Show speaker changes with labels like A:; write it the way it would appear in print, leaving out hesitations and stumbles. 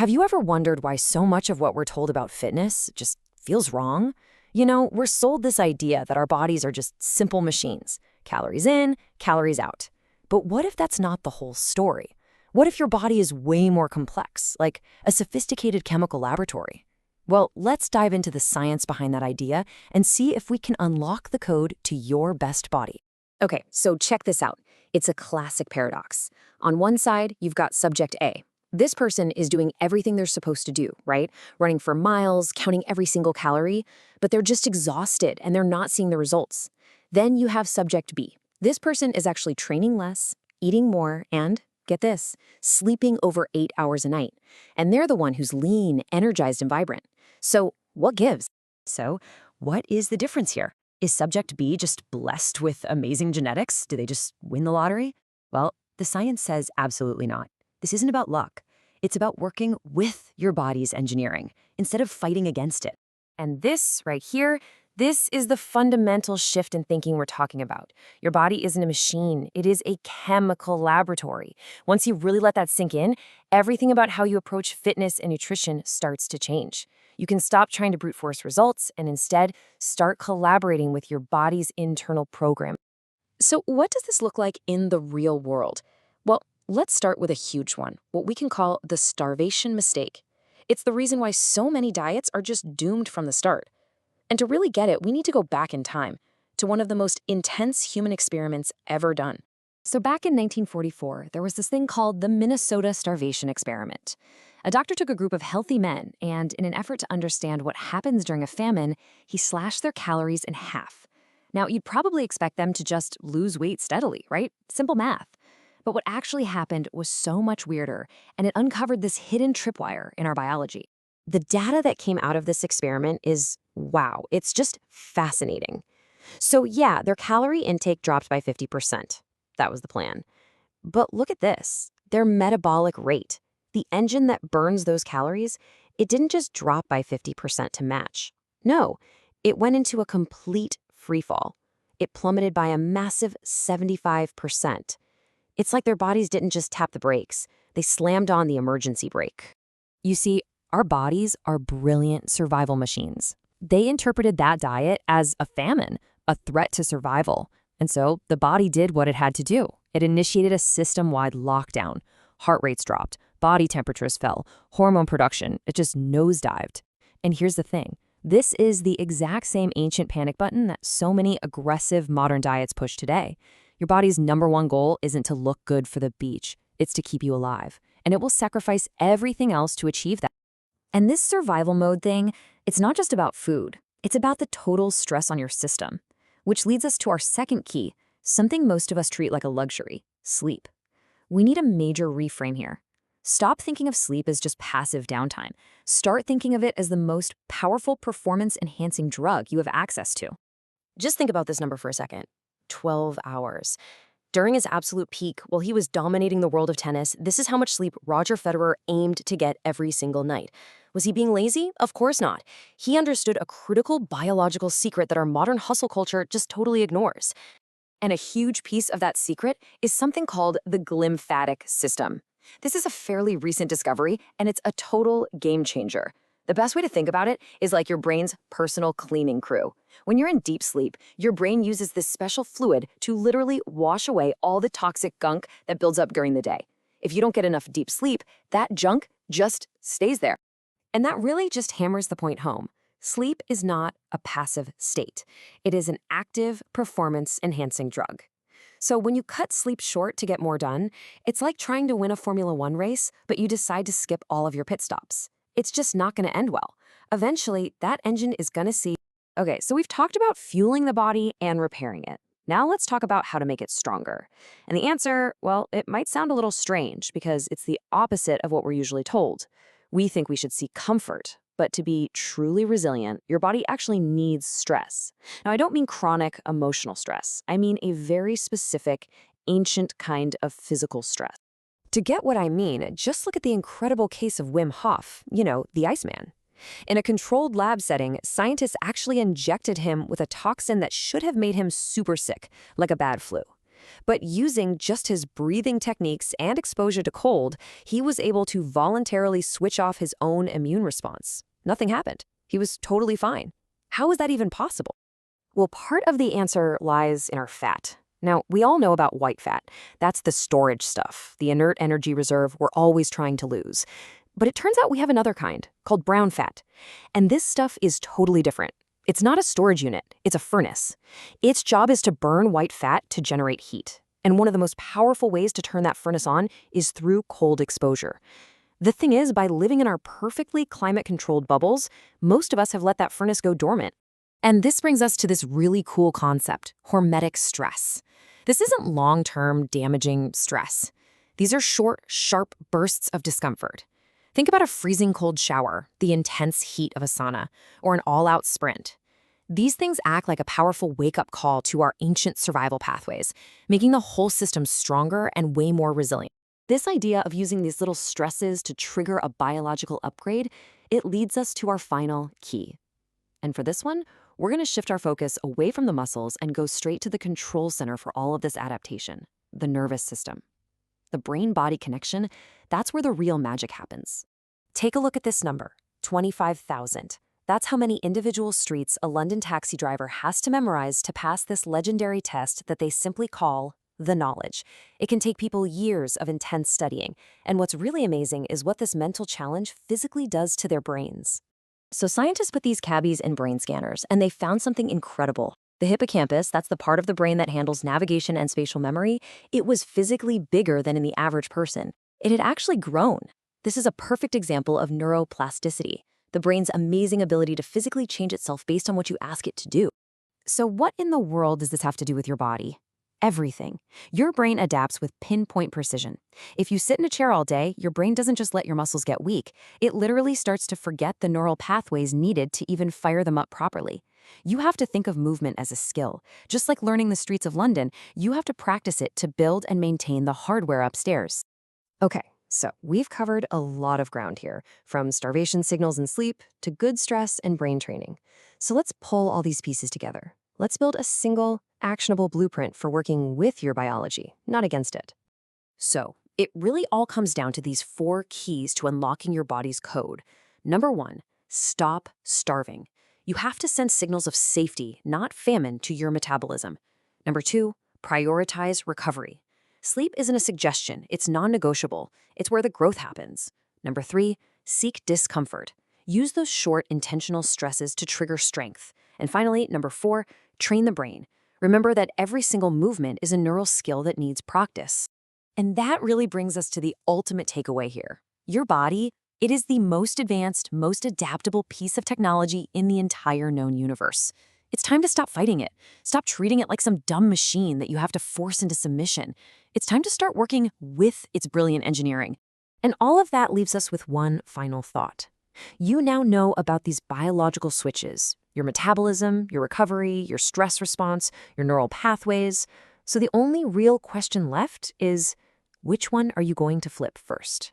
A: Have you ever wondered why so much of what we're told about fitness just feels wrong? We're sold this idea that our bodies are just simple machines. Calories in, calories out. But what if that's not the whole story? What if your body is way more complex, like a sophisticated chemical laboratory? Well, let's dive into the science behind that idea and see if we can unlock the code to your best body. Okay, so check this out. It's a classic paradox. On one side, you've got subject A. This person is doing everything they're supposed to do, right? Running for miles, counting every single calorie, but they're just exhausted and they're not seeing the results. Then you have subject B. This person is actually training less, eating more, and, get this, sleeping over 8 hours a night. And they're the one who's lean, energized, and vibrant. So what gives? So what is the difference here? Is subject B just blessed with amazing genetics? Do they just win the lottery? Well, the science says absolutely not. This isn't about luck. It's about working with your body's engineering instead of fighting against it. And this right here, this is the fundamental shift in thinking we're talking about. Your body isn't a machine. It is a chemical laboratory. Once you really let that sink in, everything about how you approach fitness and nutrition starts to change. You can stop trying to brute force results and instead start collaborating with your body's internal program. So what does this look like in the real world? Well, let's start with a huge one, what we can call the starvation mistake. It's the reason why so many diets are just doomed from the start. And to really get it, we need to go back in time to one of the most intense human experiments ever done. So back in 1944, there was this thing called the Minnesota Starvation Experiment. A doctor took a group of healthy men, and in an effort to understand what happens during a famine, he slashed their calories in half. Now, you'd probably expect them to just lose weight steadily, right? Simple math. But what actually happened was so much weirder, and it uncovered this hidden tripwire in our biology. The data that came out of this experiment is, wow, it's just fascinating. So yeah, their calorie intake dropped by 50%. That was the plan. But look at this, their metabolic rate. The engine that burns those calories, it didn't just drop by 50% to match. No, it went into a complete freefall. It plummeted by a massive 75%. It's like their bodies didn't just tap the brakes, they slammed on the emergency brake. You see, our bodies are brilliant survival machines. They interpreted that diet as a famine, a threat to survival. And so the body did what it had to do. It initiated a system-wide lockdown. Heart rates dropped, body temperatures fell, hormone production, it just nosedived. And here's the thing. This is the exact same ancient panic button that so many aggressive modern diets push today. Your body's #1 goal isn't to look good for the beach. It's to keep you alive. And it will sacrifice everything else to achieve that. And this survival mode thing, it's not just about food. It's about the total stress on your system. Which leads us to our second key, something most of us treat like a luxury, sleep. We need a major reframe here. Stop thinking of sleep as just passive downtime. Start thinking of it as the most powerful performance-enhancing drug you have access to. Just think about this number for a second. 12 hours. During his absolute peak, while he was dominating the world of tennis, this is how much sleep Roger Federer aimed to get every single night. Was he being lazy? Of course not. He understood a critical biological secret that our modern hustle culture just totally ignores. And a huge piece of that secret is something called the glymphatic system. This is a fairly recent discovery, and it's a total game changer. The best way to think about it is like your brain's personal cleaning crew. When you're in deep sleep, your brain uses this special fluid to literally wash away all the toxic gunk that builds up during the day. If you don't get enough deep sleep, that junk just stays there. And that really just hammers the point home. Sleep is not a passive state. It is an active, performance-enhancing drug. So when you cut sleep short to get more done, it's like trying to win a Formula 1 race, but you decide to skip all of your pit stops. It's just not going to end well. Eventually, that engine is going to see. Okay, so we've talked about fueling the body and repairing it. Now let's talk about how to make it stronger. And the answer, well, it might sound a little strange because it's the opposite of what we're usually told. We think we should seek comfort, but to be truly resilient, your body actually needs stress. Now, I don't mean chronic emotional stress. I mean a very specific, ancient kind of physical stress. To get what I mean, just look at the incredible case of Wim Hof, the Iceman. In a controlled lab setting, scientists actually injected him with a toxin that should have made him super sick, like a bad flu. But using just his breathing techniques and exposure to cold, he was able to voluntarily switch off his own immune response. Nothing happened. He was totally fine. How is that even possible? Well, part of the answer lies in our fat. Now, we all know about white fat. That's the storage stuff, the inert energy reserve we're always trying to lose. But it turns out we have another kind, called brown fat. And this stuff is totally different. It's not a storage unit, it's a furnace. Its job is to burn white fat to generate heat. And one of the most powerful ways to turn that furnace on is through cold exposure. The thing is, by living in our perfectly climate-controlled bubbles, most of us have let that furnace go dormant. And this brings us to this really cool concept, hormetic stress. This isn't long-term, damaging stress. These are short, sharp bursts of discomfort. Think about a freezing cold shower, the intense heat of a sauna, or an all-out sprint. These things act like a powerful wake-up call to our ancient survival pathways, making the whole system stronger and way more resilient. This idea of using these little stresses to trigger a biological upgrade, it leads us to our final key. And for this one, we're going to shift our focus away from the muscles and go straight to the control center for all of this adaptation, the nervous system. The brain-body connection, that's where the real magic happens. Take a look at this number, 25,000. That's how many individual streets a London taxi driver has to memorize to pass this legendary test that they simply call the knowledge. It can take people years of intense studying, and what's really amazing is what this mental challenge physically does to their brains. So scientists put these cabbies in brain scanners, and they found something incredible. The hippocampus, that's the part of the brain that handles navigation and spatial memory, it was physically bigger than in the average person. It had actually grown. This is a perfect example of neuroplasticity, the brain's amazing ability to physically change itself based on what you ask it to do. So what in the world does this have to do with your body? Everything. Your brain adapts with pinpoint precision. If you sit in a chair all day, your brain doesn't just let your muscles get weak. It literally starts to forget the neural pathways needed to even fire them up properly. You have to think of movement as a skill. Just like learning the streets of London, you have to practice it to build and maintain the hardware upstairs. Okay, so we've covered a lot of ground here, from starvation signals in sleep to good stress and brain training. So let's pull all these pieces together. Let's build a single, actionable blueprint for working with your biology, not against it. So, it really all comes down to these 4 keys to unlocking your body's code. Number 1, stop starving. You have to send signals of safety, not famine, to your metabolism. Number 2, prioritize recovery. Sleep isn't a suggestion, it's non-negotiable. It's where the growth happens. Number 3, seek discomfort. Use those short, intentional stresses to trigger strength. And finally, number 4, train the brain. Remember that every single movement is a neural skill that needs practice. And that really brings us to the ultimate takeaway here. Your body, it is the most advanced, most adaptable piece of technology in the entire known universe. It's time to stop fighting it. Stop treating it like some dumb machine that you have to force into submission. It's time to start working with its brilliant engineering. And all of that leaves us with one final thought. You now know about these biological switches, your metabolism, your recovery, your stress response, your neural pathways. So the only real question left is, which one are you going to flip first?